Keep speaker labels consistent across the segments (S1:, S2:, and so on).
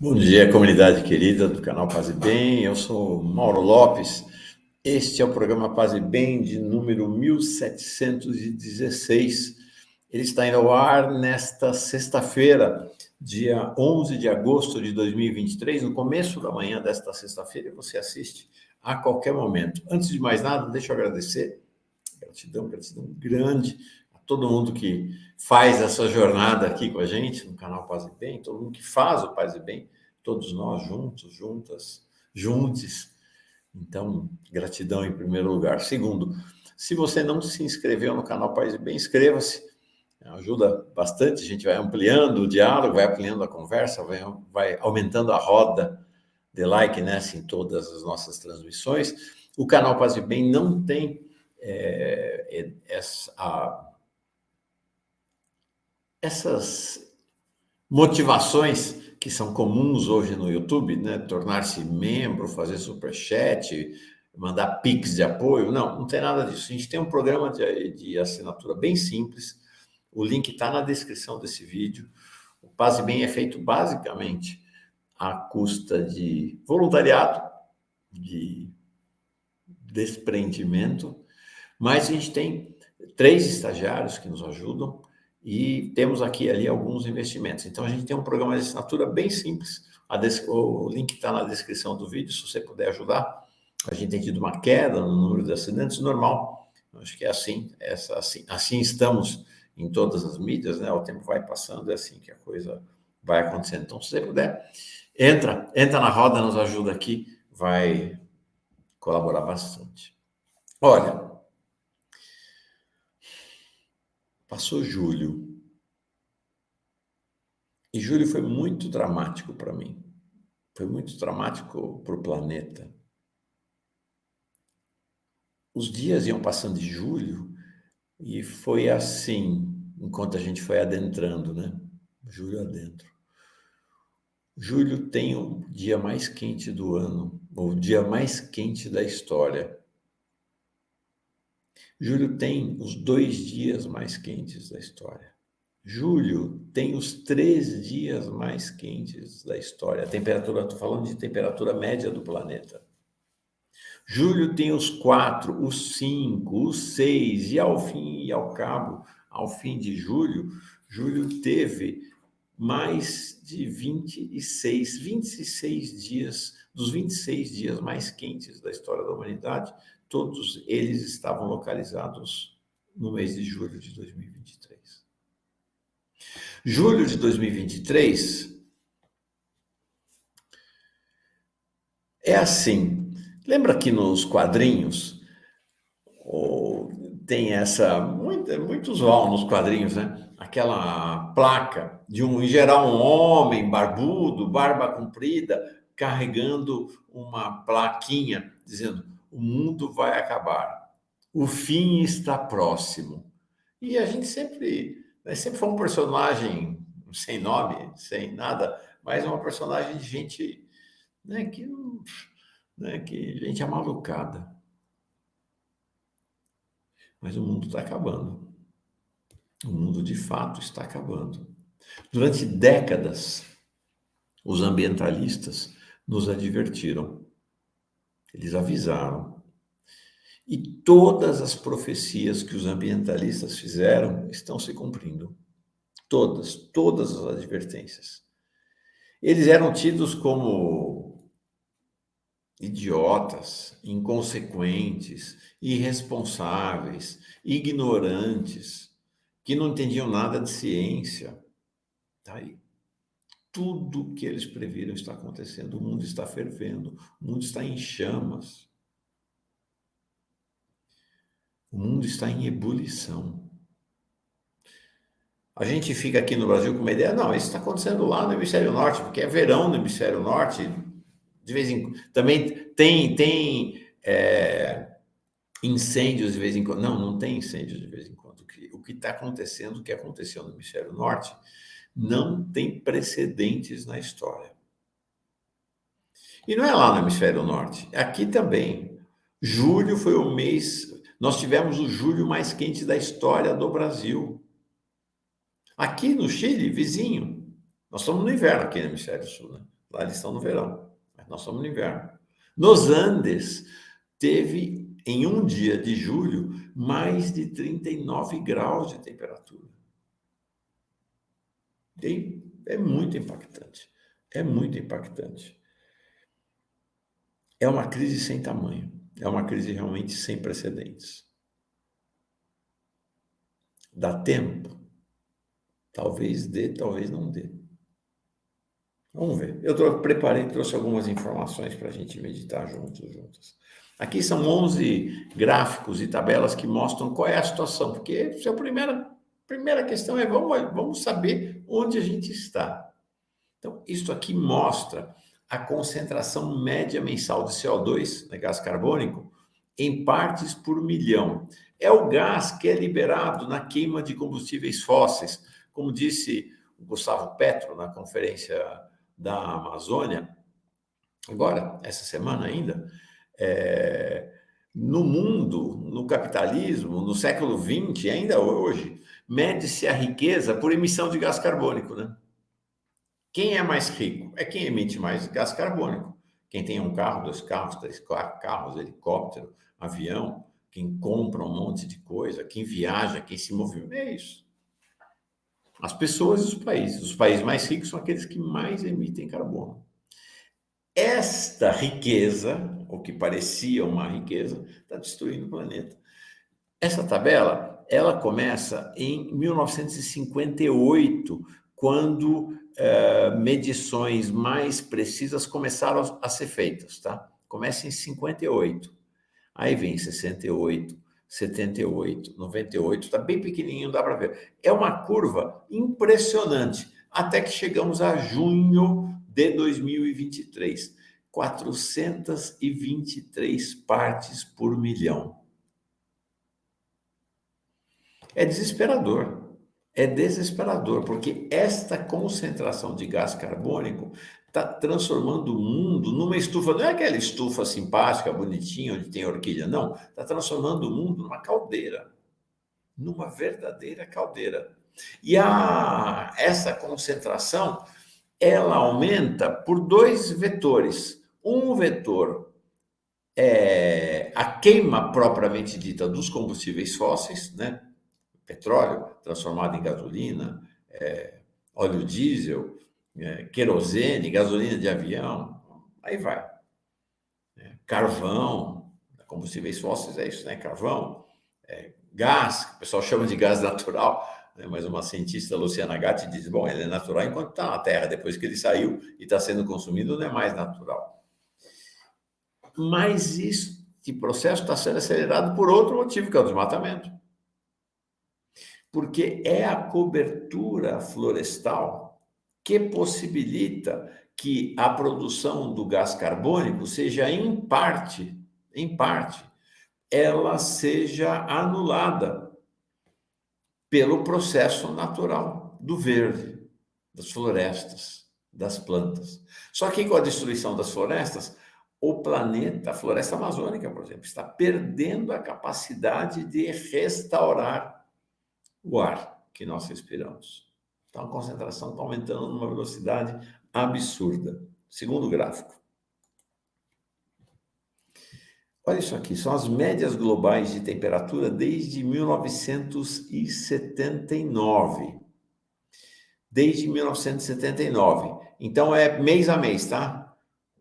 S1: Bom dia, comunidade querida do canal Paz e Bem. Eu sou Mauro Lopes. Este é o programa Paz e Bem de número 1716. Ele está indo ao ar nesta sexta-feira, dia 11 de agosto de 2023, no começo da manhã desta sexta-feira, e você assiste a qualquer momento. Antes de mais nada, deixa eu agradecer. Gratidão grande a todo mundo que faz essa jornada aqui com a gente no canal Paz e Bem, todo mundo que faz o Paz e Bem, todos nós juntos, juntas, juntos. Então, gratidão em primeiro lugar. Segundo, se você não se inscreveu no canal Paz e Bem, inscreva-se. Ajuda bastante, a gente vai ampliando o diálogo, vai ampliando a conversa, vai aumentando a roda de like, né, assim, em todas as nossas transmissões. O canal Paz e Bem não tem essas motivações que são comuns hoje no YouTube, né? Tornar-se membro, fazer superchat, mandar pix de apoio. Não tem nada disso. A gente tem um programa de assinatura bem simples. O link está na descrição desse vídeo. O Paz e Bem é feito basicamente à custa de voluntariado, de desprendimento, mas a gente tem 3 estagiários que nos ajudam e temos aqui e ali alguns investimentos. Então, a gente tem um programa de assinatura bem simples. O link está na descrição do vídeo, se você puder ajudar. A gente tem tido uma queda no número de assinantes, normal. Acho que é assim, assim estamos em todas as mídias, né? O tempo vai passando, é assim que a coisa vai acontecendo. Então, se você puder, entra na roda, nos ajuda aqui, vai colaborar bastante. Olha, passou julho. E julho foi muito dramático para mim. Foi muito dramático para o planeta. Os dias iam passando de julho e foi assim, enquanto a gente foi adentrando, né? Julho adentro. Julho tem o dia mais quente do ano, o dia mais quente da história. Julho tem os 2 dias mais quentes da história. Julho tem os 3 dias mais quentes da história. A temperatura, estou falando de temperatura média do planeta. Julho tem os 4, os 5, os 6, e ao fim e ao cabo, ao fim de julho, julho teve mais de 26 dias, dos 26 dias mais quentes da história da humanidade, todos eles estavam localizados no mês de julho de 2023. Julho de 2023 é assim. Lembra que nos quadrinhos tem muitos vão nos quadrinhos, né? Aquela placa de em geral, um homem barbudo, barba comprida, carregando uma plaquinha dizendo: o mundo vai acabar, o fim está próximo. E a gente sempre foi um personagem sem nome, sem nada, mas uma personagem de gente, né, que gente amalucada. Mas o mundo está acabando. O mundo, de fato, está acabando. Durante décadas, os ambientalistas nos advertiram. Eles avisaram. E todas as profecias que os ambientalistas fizeram estão se cumprindo. Todas as advertências. Eles eram tidos como idiotas, inconsequentes, irresponsáveis, ignorantes, que não entendiam nada de ciência. Tá aí. Tudo que eles previram está acontecendo. O mundo está fervendo, o mundo está em chamas. O mundo está em ebulição. A gente fica aqui no Brasil com uma ideia, não, isso está acontecendo lá no hemisfério norte, porque é verão no hemisfério norte. De vez em quando também tem incêndios de vez em quando. Não tem incêndios de vez em quando. O que está acontecendo, o que aconteceu no hemisfério norte, não tem precedentes na história. E não é lá no hemisfério norte, aqui também. Julho foi o mês, nós tivemos o julho mais quente da história do Brasil. Aqui no Chile, vizinho, nós estamos no inverno aqui no hemisfério sul, né? Lá eles estão no verão, mas nós estamos no inverno. Nos Andes, teve, em um dia de julho, mais de 39 graus de temperatura. É muito impactante. É muito impactante. É uma crise sem tamanho. É uma crise realmente sem precedentes. Dá tempo? Talvez dê, talvez não dê. Vamos ver. Preparei, trouxe algumas informações para a gente meditar juntos. Aqui são 11 gráficos e tabelas que mostram qual é a situação, porque a primeira questão é vamos saber onde a gente está. Então, isso aqui mostra a concentração média mensal de CO2, né, gás carbônico, em partes por milhão. É o gás que é liberado na queima de combustíveis fósseis. Como disse o Gustavo Petro na conferência da Amazônia, agora, essa semana ainda, no mundo, no capitalismo, no século XX, ainda hoje, mede-se a riqueza por emissão de gás carbônico, né? Quem é mais rico? É quem emite mais gás carbônico. Quem tem um carro, 2 carros, 3 carros, helicóptero, avião, quem compra um monte de coisa, quem viaja, quem se movimenta, é isso. As pessoas e os países. Os países mais ricos são aqueles que mais emitem carbono. Esta riqueza, o que parecia uma riqueza, está destruindo o planeta. Essa tabela, ela começa em 1958, quando medições mais precisas começaram a ser feitas, tá? Começa em 58, aí vem 68, 78, 98, está bem pequenininho, dá para ver. É uma curva impressionante, até que chegamos a junho de 2023, 423 partes por milhão. É desesperador, porque esta concentração de gás carbônico está transformando o mundo numa estufa, não é aquela estufa simpática, bonitinha, onde tem orquídea, não, está transformando o mundo numa caldeira, numa verdadeira caldeira. E essa concentração, ela aumenta por 2 vetores. Um vetor é a queima propriamente dita dos combustíveis fósseis, né? Petróleo transformado em gasolina, óleo diesel, querosene, gasolina de avião, aí vai. Carvão, combustíveis fósseis é isso, né? Carvão, gás, que o pessoal chama de gás natural, né? Mas uma cientista, Luciana Gatti, diz, bom, ele é natural enquanto está na Terra, depois que ele saiu e está sendo consumido, não é mais natural. Mas este processo está sendo acelerado por outro motivo, que é o desmatamento. Porque é a cobertura florestal que possibilita que a produção do gás carbônico seja, em parte, ela seja anulada pelo processo natural do verde, das florestas, das plantas. Só que com a destruição das florestas, o planeta, a floresta amazônica, por exemplo, está perdendo a capacidade de restaurar o ar que nós respiramos. Então, a concentração está aumentando numa velocidade absurda. Segundo gráfico. Olha isso aqui, são as médias globais de temperatura desde 1979. Desde 1979. Então, é mês a mês, tá?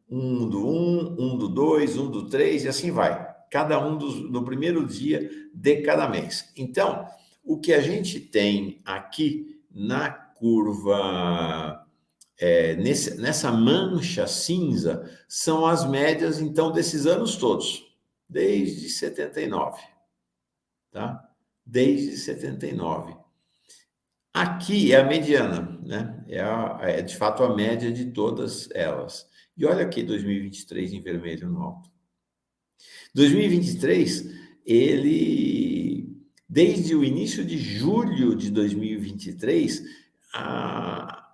S1: Um do 2, um do 3, e assim vai. Cada um no primeiro dia de cada mês. Então, o que a gente tem aqui na curva, nessa mancha cinza, são as médias, então, desses anos todos, desde 79, tá? Desde 79. Aqui é a mediana, né? É de fato a média de todas elas. E olha aqui 2023 em vermelho no alto. 2023, desde o início de julho de 2023, a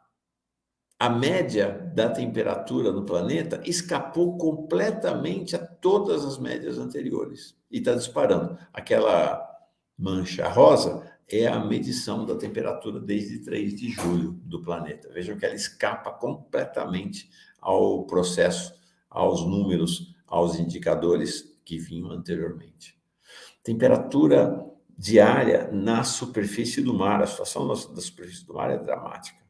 S1: média da temperatura no planeta escapou completamente a todas as médias anteriores e está disparando. Aquela mancha rosa é a medição da temperatura desde 3 de julho do planeta. Vejam que ela escapa completamente ao processo, aos números, aos indicadores que vinham anteriormente. Temperatura diária na superfície do mar. A situação da superfície do mar é dramática.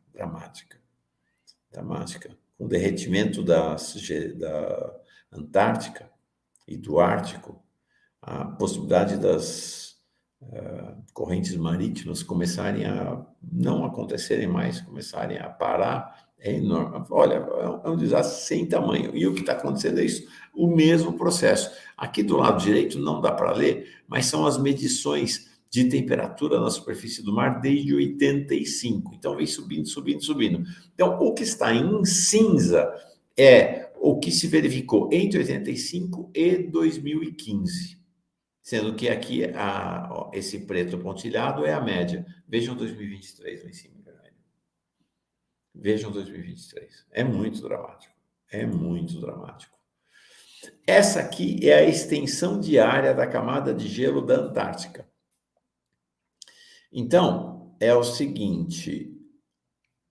S1: Com o derretimento da Antártica e do Ártico, a possibilidade das correntes marítimas começarem a não acontecerem mais, começarem a parar, é enorme. Olha, é um desastre sem tamanho. E o que está acontecendo é isso, o mesmo processo. Aqui do lado direito não dá para ler, mas são as medições de temperatura na superfície do mar desde 85. Então, vem subindo. Então, o que está em cinza é o que se verificou entre 85 e 2015. Sendo que aqui esse preto pontilhado é a média. Vejam 2023 lá em cima, vermelho. Vejam 2023. É muito dramático. Essa aqui é a extensão diária da camada de gelo da Antártica. Então, é o seguinte,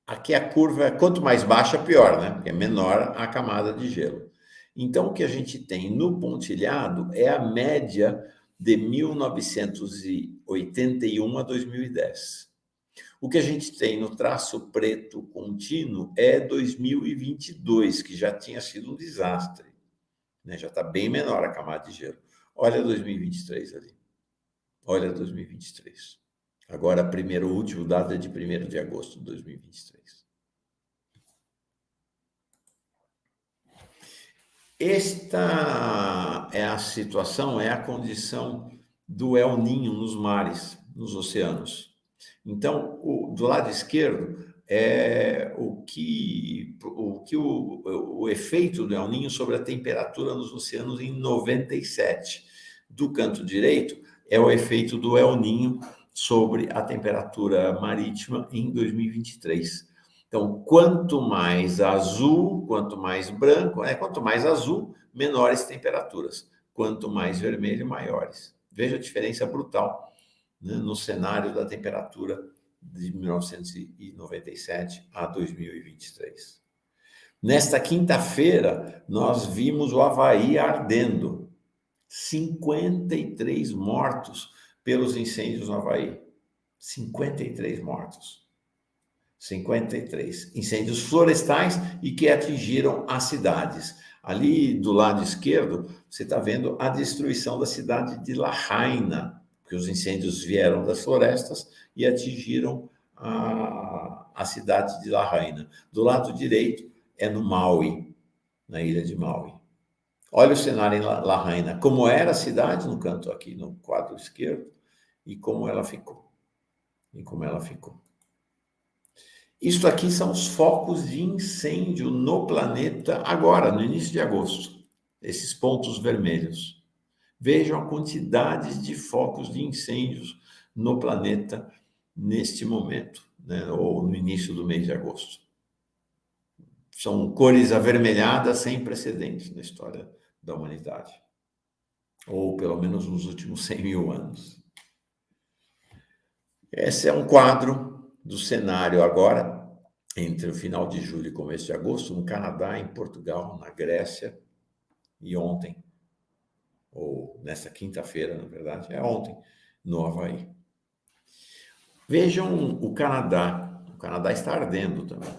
S1: aqui a curva, quanto mais baixa, pior, né? Porque é menor a camada de gelo. Então, o que a gente tem no pontilhado é a média de 1981 a 2010. O que a gente tem no traço preto contínuo é 2022, que já tinha sido um desastre, né? Já está bem menor a camada de gelo. Olha 2023 ali. Olha 2023. Agora, o último dado é de 1º de agosto de 2023. Esta é a situação, é a condição do El Niño nos mares, nos oceanos. Então, do lado esquerdo é o efeito do El Niño sobre a temperatura nos oceanos em 97. Do canto direito é o efeito do El Niño sobre a temperatura marítima em 2023. Então, quanto mais azul, quanto mais branco, quanto mais azul, menores temperaturas. Quanto mais vermelho, maiores. Veja a diferença brutal, né, no cenário da temperatura de 1997 a 2023. Nesta quinta-feira, nós vimos o Havaí ardendo. 53 mortos pelos incêndios no Havaí. 53 mortos. 53 incêndios florestais e que atingiram as cidades. Ali do lado esquerdo, você está vendo a destruição da cidade de Lahaina, porque os incêndios vieram das florestas e atingiram a cidade de Lahaina. Do lado direito é no Maui, na ilha de Maui. Olha o cenário em Lahaina, como era a cidade no canto aqui, no quadro esquerdo, e como ela ficou. Isto aqui são os focos de incêndio no planeta agora, no início de agosto. Esses pontos vermelhos. Vejam a quantidade de focos de incêndios no planeta neste momento, né? Ou no início do mês de agosto. São cores avermelhadas sem precedentes na história da humanidade. Ou pelo menos nos últimos 100 mil anos. Esse é um quadro do cenário agora, entre o final de julho e começo de agosto, no Canadá, em Portugal, na Grécia, e ontem, ou nessa quinta-feira, na verdade, é ontem, no Havaí. Vejam o Canadá está ardendo também.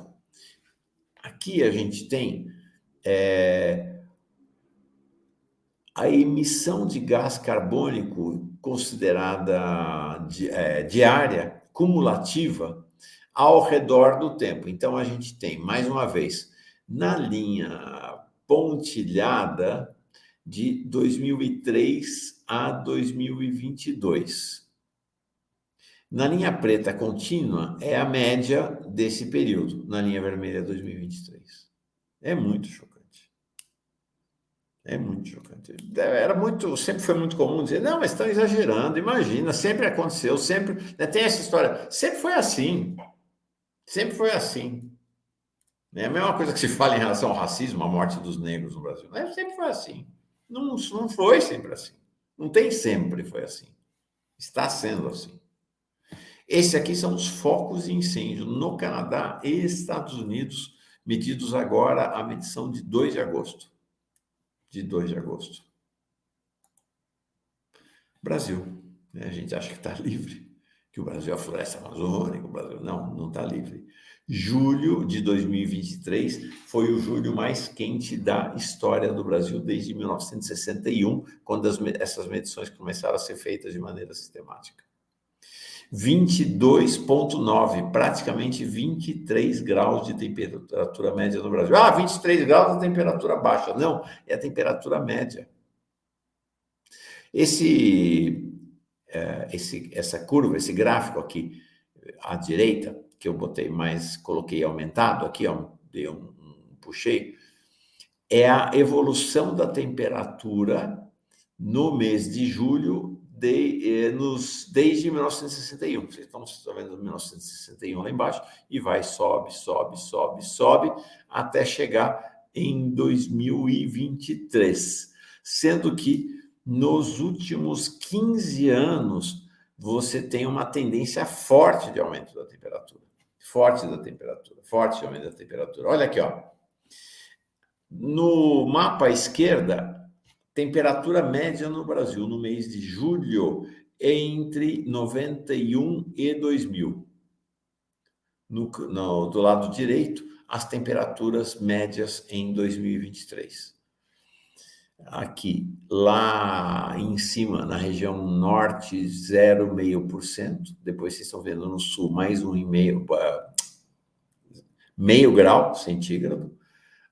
S1: Aqui a gente tem a emissão de gás carbônico considerada diária, cumulativa, ao redor do tempo. Então, a gente tem, mais uma vez, na linha pontilhada de 2003 a 2022. Na linha preta contínua é a média desse período, na linha vermelha 2023. É muito chocante. Sempre foi muito comum dizer, não, mas estão exagerando, imagina, sempre aconteceu, sempre, né, tem essa história, sempre foi assim. É a mesma coisa que se fala em relação ao racismo, à morte dos negros no Brasil. Sempre foi assim. Não foi sempre assim. Não tem sempre foi assim. Está sendo assim. Esse aqui são os focos de incêndio no Canadá e Estados Unidos, medidos agora a medição de 2 de agosto. De 2 de agosto. Brasil, né? A gente acha que está livre, que o Brasil é a floresta amazônica, o Brasil não está livre. Julho de 2023 foi o julho mais quente da história do Brasil desde 1961, quando essas medições começaram a ser feitas de maneira sistemática. 22,9, praticamente 23 graus de temperatura média no Brasil. 23 graus é temperatura baixa. Não, é a temperatura média. Essa curva, esse gráfico aqui à direita, que eu coloquei aumentado aqui, ó, dei puxei, é a evolução da temperatura no mês de julho desde 1961. Vocês estão vendo 1961 lá embaixo, e sobe, até chegar em 2023. Sendo que nos últimos 15 anos, você tem uma tendência forte de aumento da temperatura. Forte aumento da temperatura. Olha aqui, ó. No mapa à esquerda, temperatura média no Brasil no mês de julho é entre 91 e 2000. Do lado direito, as temperaturas médias em 2023. Aqui, lá em cima, na região norte, 0,5%. Depois vocês estão vendo no sul, mais 1,5%, meio grau centígrado.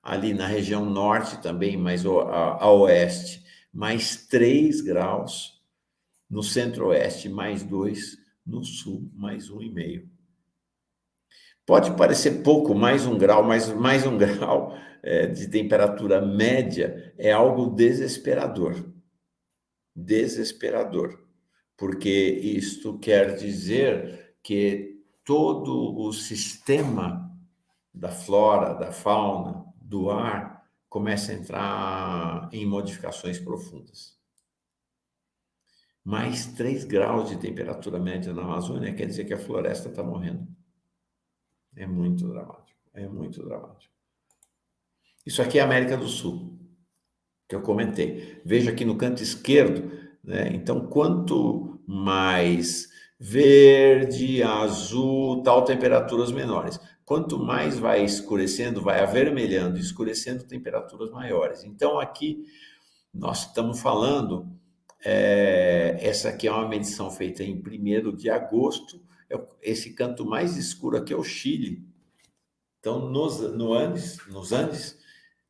S1: Ali na região norte também, mais a oeste, mais 3 graus. No centro-oeste, mais 2. No sul, mais 1,5. Pode parecer pouco, mais 1 grau, mas mais 1 grau de temperatura média é algo desesperador. Desesperador. Porque isto quer dizer que todo o sistema da flora, da fauna, do ar, começa a entrar em modificações profundas. Mais 3 graus de temperatura média na Amazônia quer dizer que a floresta está morrendo. É muito dramático, é muito dramático. Isso aqui é a América do Sul, que eu comentei. Veja aqui no canto esquerdo, né? Então, quanto mais verde, azul, temperaturas menores. Quanto mais vai escurecendo, vai avermelhando, escurecendo, temperaturas maiores. Então, aqui nós estamos falando, essa aqui é uma medição feita em 1º de agosto, esse canto mais escuro aqui é o Chile. Então, nos Andes,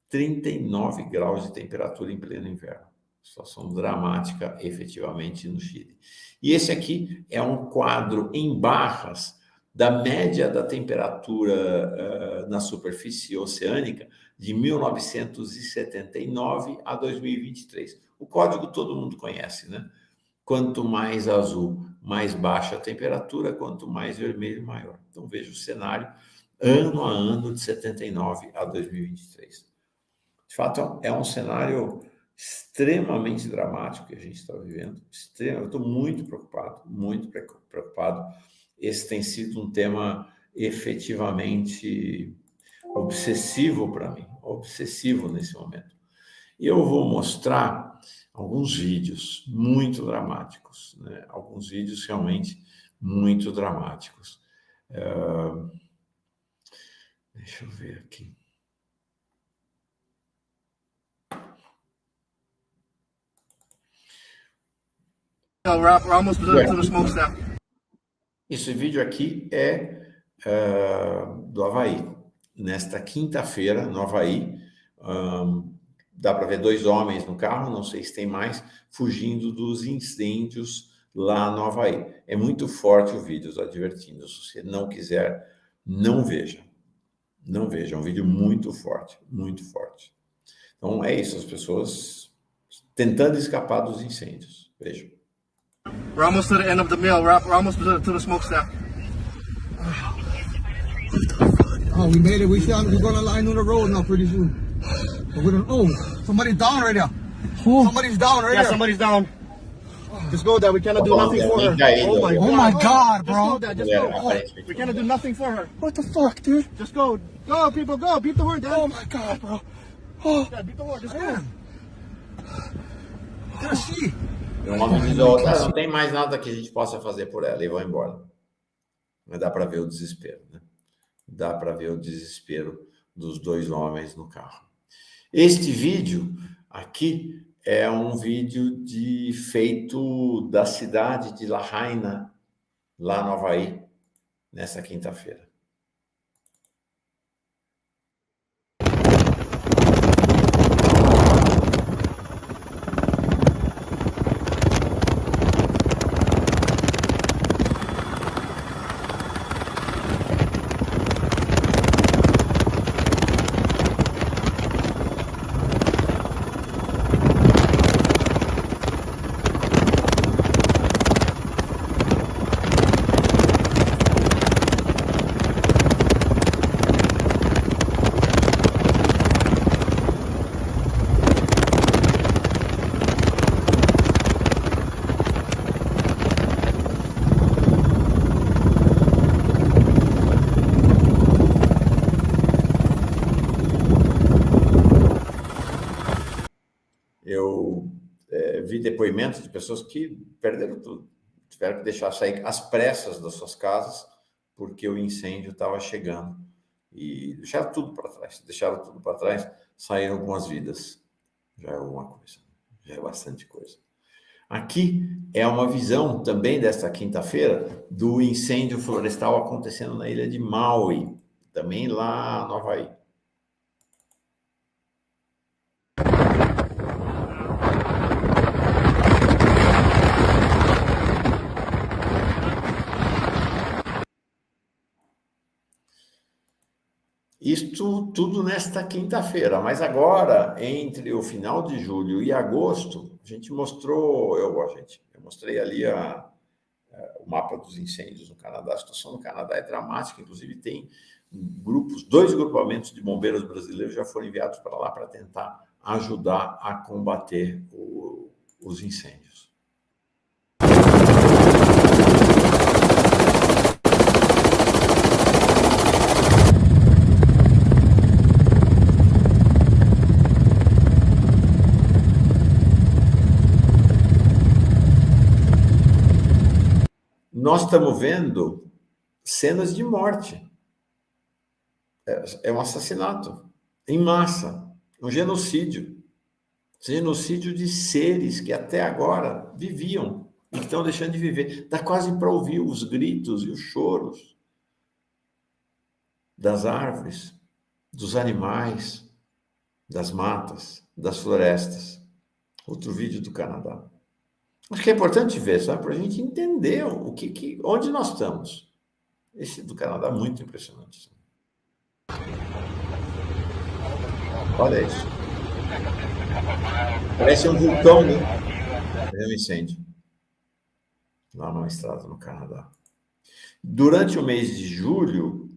S1: 39 graus de temperatura em pleno inverno. Situação dramática, efetivamente, no Chile. E esse aqui é um quadro em barras da média da temperatura na superfície oceânica de 1979 a 2023. O código todo mundo conhece, né? Quanto mais azul, mais baixa a temperatura, quanto mais vermelho, maior. Então, veja o cenário ano a ano de 79 a 2023. De fato, é um cenário extremamente dramático que a gente está vivendo. Eu estou muito preocupado, muito preocupado. Esse tem sido um tema efetivamente obsessivo para mim, obsessivo nesse momento. E eu vou mostrar alguns vídeos muito dramáticos, né? Alguns vídeos realmente muito dramáticos. Deixa eu ver aqui.
S2: We're almost to the smokestack.
S1: Esse vídeo aqui é do Havaí. Nesta quinta-feira, no Havaí, dá para ver 2 homens no carro, não sei se tem mais, fugindo dos incêndios lá no Havaí. É muito forte o vídeo, advertindo. Se você não quiser, não veja. Não veja, é um vídeo muito forte, muito forte. Então, é isso, as pessoas tentando escapar dos incêndios. Vejam.
S2: We're almost to the end of the mill. We're almost to the smokestack.
S3: Oh, we made it. We're gonna line on the road now pretty soon. Somebody's down right there. Somebody's down right there.
S2: Yeah, somebody's down. Just go, Dad. We cannot do nothing for her.
S1: Oh
S3: my God, bro.
S2: Just go, Dad. Just go. We cannot do nothing for her.
S3: What the fuck, dude?
S2: Just go. Go, people, go. Beat the word, Dad.
S3: Oh my God, bro. Oh,
S2: Dad, beat the word. Just go.
S3: man. Can I see?
S1: O homem diz, não tem mais nada que a gente possa fazer por ela, e vão embora. Mas dá para ver o desespero, né? Dá para ver o desespero dos dois homens no carro. Este vídeo aqui é um vídeo feito da cidade de Lahaina, lá no Havaí, nessa quinta-feira. Eu vi depoimentos de pessoas que perderam tudo, tiveram que deixar sair às pressas das suas casas, porque o incêndio estava chegando. E deixaram tudo para trás, saíram algumas vidas. Já é alguma coisa, já é bastante coisa. Aqui é uma visão também desta quinta-feira do incêndio florestal acontecendo na ilha de Maui, também lá no Havaí. Isto tudo nesta quinta-feira, mas agora, entre o final de julho e agosto, a gente mostrou, eu mostrei ali o mapa dos incêndios no Canadá. A situação no Canadá é dramática, inclusive tem dois grupamentos de bombeiros brasileiros já foram enviados para lá para tentar ajudar a combater os incêndios. Nós estamos vendo cenas de morte. É um assassinato em massa, um genocídio. Genocídio de seres que até agora viviam e que estão deixando de viver. Dá quase para ouvir os gritos e os choros das árvores, dos animais, das matas, das florestas. Outro vídeo do Canadá. Acho que é importante ver, sabe? Para a gente entender onde nós estamos. Esse do Canadá é muito impressionante. Olha isso. Parece um vulcão, né? É um incêndio. Lá numa estrada no Canadá. Durante o mês de julho,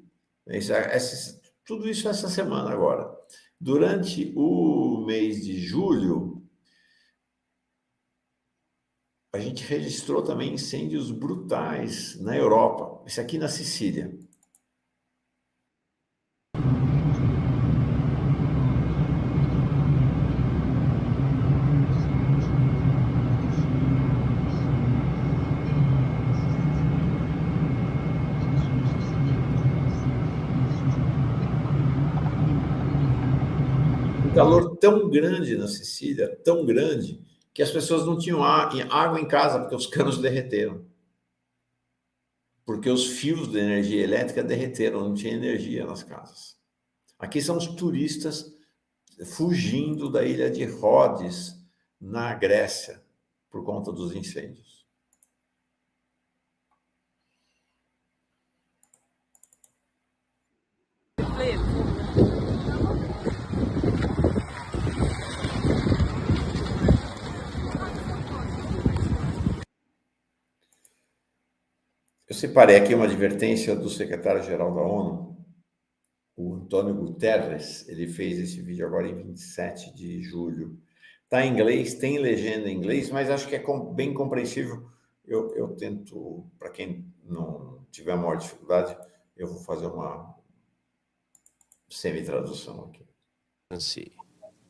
S1: tudo isso essa semana agora. Durante o mês de julho, a gente registrou também incêndios brutais na Europa. Esse aqui na Sicília. Um calor tão grande na Sicília, tão grande, que as pessoas não tinham água em casa, porque os canos derreteram. Porque os fios de energia elétrica derreteram, não tinha energia nas casas. Aqui são os turistas fugindo da ilha de Rhodes, na Grécia, por conta dos incêndios. Eu separei aqui uma advertência do secretário-geral da ONU, o Antônio Guterres. Ele fez esse vídeo agora em 27 de julho, Está em inglês, tem legenda em inglês, mas acho que é bem compreensível. Eu tento, para quem não tiver maior dificuldade, eu vou fazer uma semi-tradução aqui.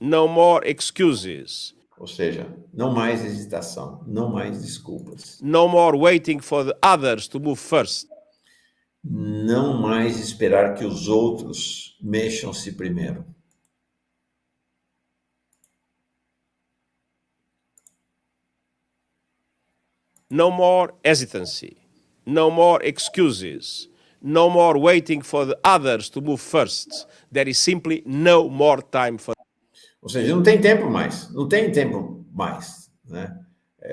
S4: No more excuses.
S1: Ou seja, não mais hesitação, não mais desculpas.
S4: No more waiting for the others to move first.
S1: Não mais esperar que os outros mexam-se primeiro.
S4: No more hesitancy. No more excuses. No more waiting for the others to move first. There is simply no more time for.
S1: Ou seja, não tem tempo mais. Não tem tempo mais, né?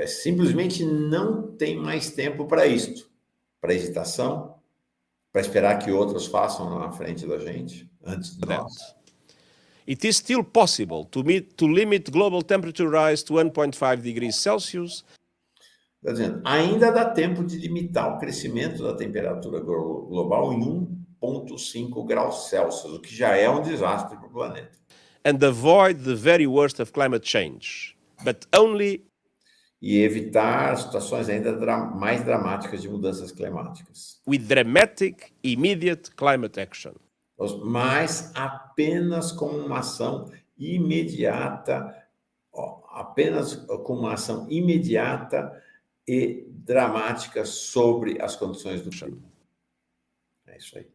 S1: Simplesmente não tem mais tempo para isto. Para hesitação, para esperar que outros façam na frente da gente, antes de nós.
S4: It is still possible to limit global temperature rise to 1.5 degrees Celsius.
S1: Está dizendo, ainda dá tempo de limitar o crescimento da temperatura global em 1,5 graus Celsius, o que já é um desastre para o planeta.
S4: And avoid the very worst of climate change, but only.
S1: E evitar situações ainda mais dramáticas de mudanças climáticas.
S4: With dramatic, immediate climate action.
S1: Mas apenas com uma ação imediata, e dramática sobre as condições do clima. É isso aí.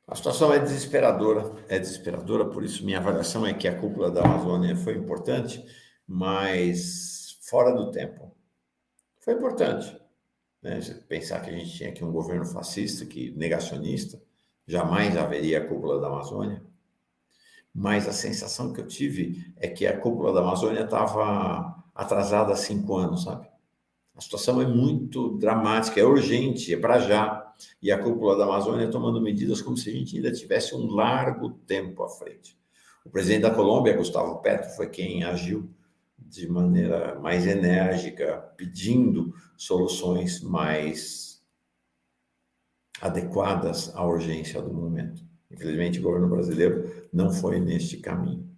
S1: A situação é desesperadora, por isso minha avaliação é que a cúpula da Amazônia foi importante, mas fora do tempo. Foi importante, né? Pensar que a gente tinha aqui um governo fascista, negacionista, jamais haveria a cúpula da Amazônia, mas a sensação que eu tive é que a cúpula da Amazônia estava atrasada há 5 anos, sabe? A situação é muito dramática, é urgente, é para já. E a cúpula da Amazônia tomando medidas como se a gente ainda tivesse um largo tempo à frente. O presidente da Colômbia, Gustavo Petro, foi quem agiu de maneira mais enérgica, pedindo soluções mais adequadas à urgência do momento. Infelizmente, o governo brasileiro não foi neste caminho.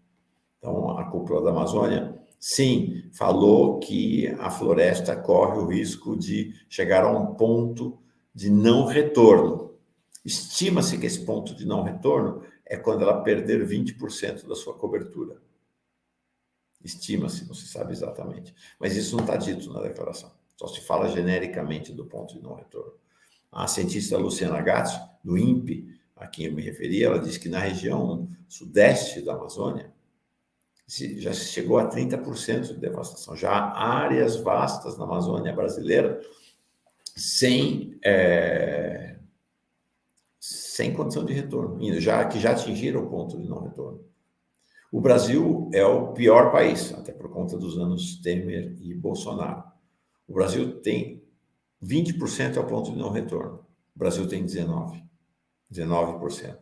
S1: Então, a cúpula da Amazônia, sim, falou que a floresta corre o risco de chegar a um ponto de não retorno. Estima-se que esse ponto de não retorno é quando ela perder 20% da sua cobertura. Estima-se, não se sabe exatamente. Mas isso não está dito na declaração. Só se fala genericamente do ponto de não retorno. A cientista Luciana Gatti, do INPE, a quem eu me referi, ela disse que na região sudeste da Amazônia já chegou a 30% de devastação. Já há áreas vastas na Amazônia brasileira sem condição de retorno, que já atingiram o ponto de não retorno. O Brasil é o pior país, até por conta dos anos Temer e Bolsonaro. O Brasil tem 20% ao ponto de não retorno. O Brasil tem 19%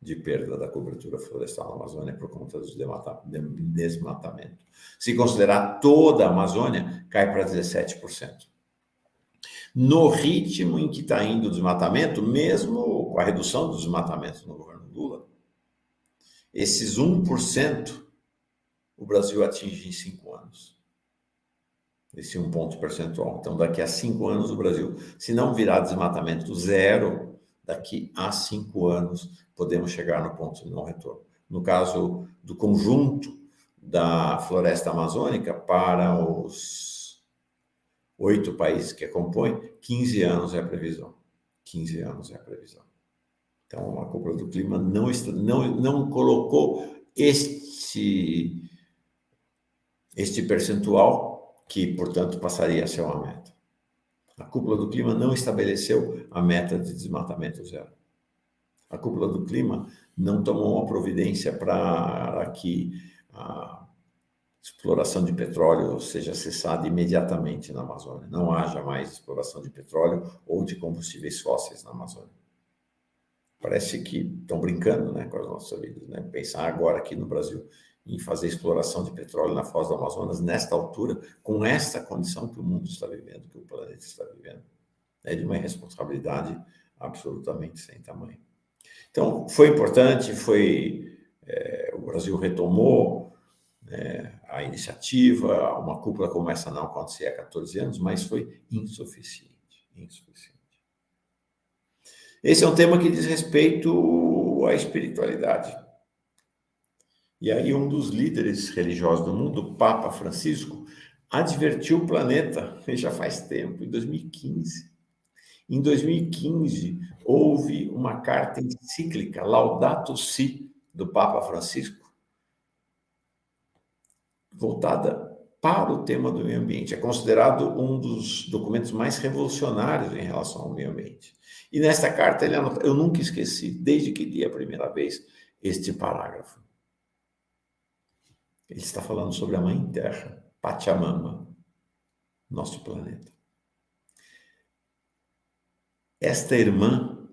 S1: de perda da cobertura florestal na Amazônia por conta do desmatamento. Se considerar toda a Amazônia, cai para 17%. No ritmo em que está indo o desmatamento, mesmo com a redução do desmatamento no governo Lula, esses 1% o Brasil atinge em 5 anos. Esse 1 ponto percentual. Então, daqui a 5 anos, o Brasil, se não virar desmatamento zero, daqui a 5 anos, podemos chegar no ponto de não retorno. No caso do conjunto da floresta amazônica, para os 8 países que a compõem, 15 anos é a previsão. 15 anos é a previsão. Então, a cúpula do clima não colocou este percentual, que, portanto, passaria a ser uma meta. A cúpula do clima não estabeleceu a meta de desmatamento zero. A cúpula do clima não tomou uma providência para que a exploração de petróleo seja cessada imediatamente na Amazônia. Não haja mais exploração de petróleo ou de combustíveis fósseis na Amazônia. Parece que estão brincando, né, com as nossas vidas, né? Pensar agora aqui no Brasil em fazer exploração de petróleo na foz do Amazonas, nesta altura, com esta condição que o mundo está vivendo, que o planeta está vivendo, é de uma irresponsabilidade absolutamente sem tamanho. Então, foi importante, foi o Brasil retomou a iniciativa, uma cúpula como essa não acontecia há 14 anos, mas foi insuficiente. Esse é um tema que diz respeito à espiritualidade. E aí um dos líderes religiosos do mundo, o Papa Francisco, advertiu o planeta, já faz tempo, em 2015. Em 2015, houve uma carta encíclica, Laudato Si, do Papa Francisco, voltada para o tema do meio ambiente. É considerado um dos documentos mais revolucionários em relação ao meio ambiente. E nesta carta ele anota, eu nunca esqueci, desde que li a primeira vez, este parágrafo. Ele está falando sobre a Mãe Terra, Pachamama, nosso planeta. Esta irmã,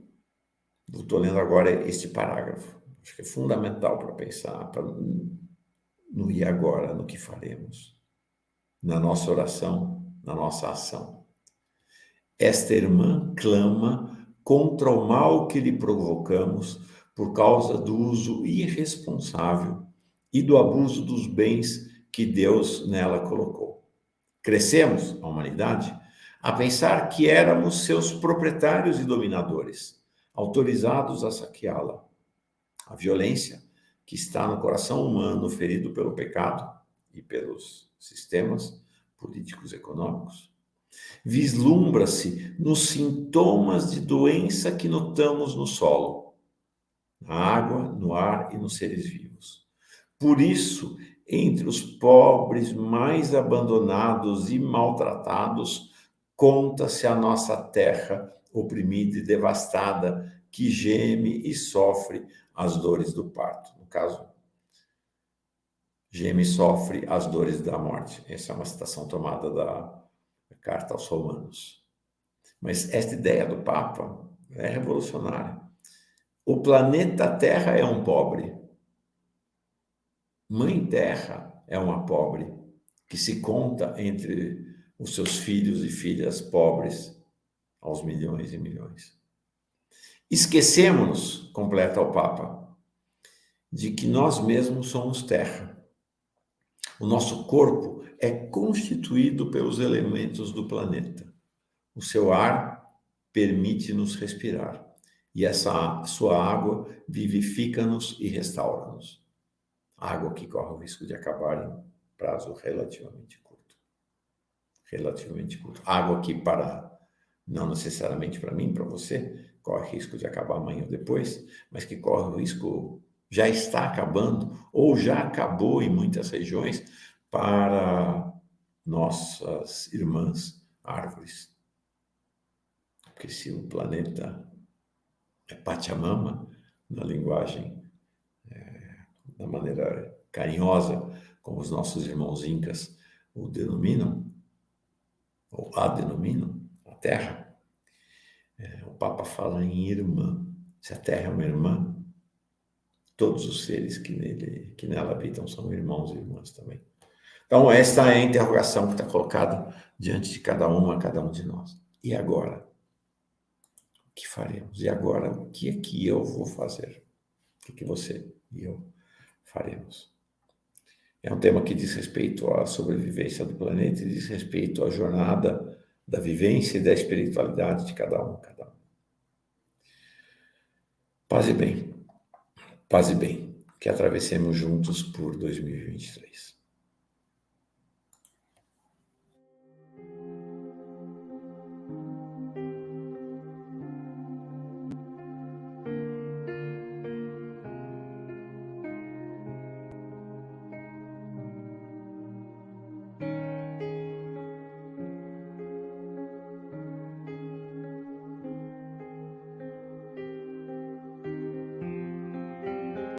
S1: estou lendo agora este parágrafo, acho que é fundamental para pensar, no e agora, no que faremos, na nossa oração, na nossa ação. Esta irmã clama contra o mal que lhe provocamos por causa do uso irresponsável e do abuso dos bens que Deus nela colocou. Crescemos, a humanidade, a pensar que éramos seus proprietários e dominadores, autorizados a saqueá-la. A violência que está no coração humano ferido pelo pecado e pelos sistemas políticos e econômicos, vislumbra-se nos sintomas de doença que notamos no solo, na água, no ar e nos seres vivos. Por isso, entre os pobres mais abandonados e maltratados, conta-se a nossa terra oprimida e devastada, que geme e sofre as dores do parto. No caso, geme e sofre as dores da morte. Essa é uma citação tomada da Carta aos Romanos. Mas esta ideia do Papa é revolucionária. O planeta Terra é um pobre. Mãe Terra é uma pobre que se conta entre os seus filhos e filhas pobres aos milhões e milhões. Esquecemos, completa o Papa, de que nós mesmos somos terra. O nosso corpo é constituído pelos elementos do planeta. O seu ar permite-nos respirar e essa sua água vivifica-nos e restaura-nos. Água que corre o risco de acabar em prazo relativamente curto. Relativamente curto. Água que não necessariamente para mim, para você, corre risco de acabar amanhã ou depois, mas que corre o risco, já está acabando, ou já acabou em muitas regiões, para nossas irmãs árvores. Porque se o planeta é Pachamama, na linguagem, da maneira carinhosa, como os nossos irmãos incas o denominam, ou a denominam, a Terra, o Papa fala em irmã. Se a Terra é uma irmã, todos os seres que nela habitam são irmãos e irmãs também. Então, esta é a interrogação que está colocada diante de cada um de nós. E agora? O que faremos? E agora, o que é que eu vou fazer? O que você e eu faremos? É um tema que diz respeito à sobrevivência do planeta e diz respeito à jornada da vivência e da espiritualidade de cada um. Paz e bem, que atravessemos juntos por 2023.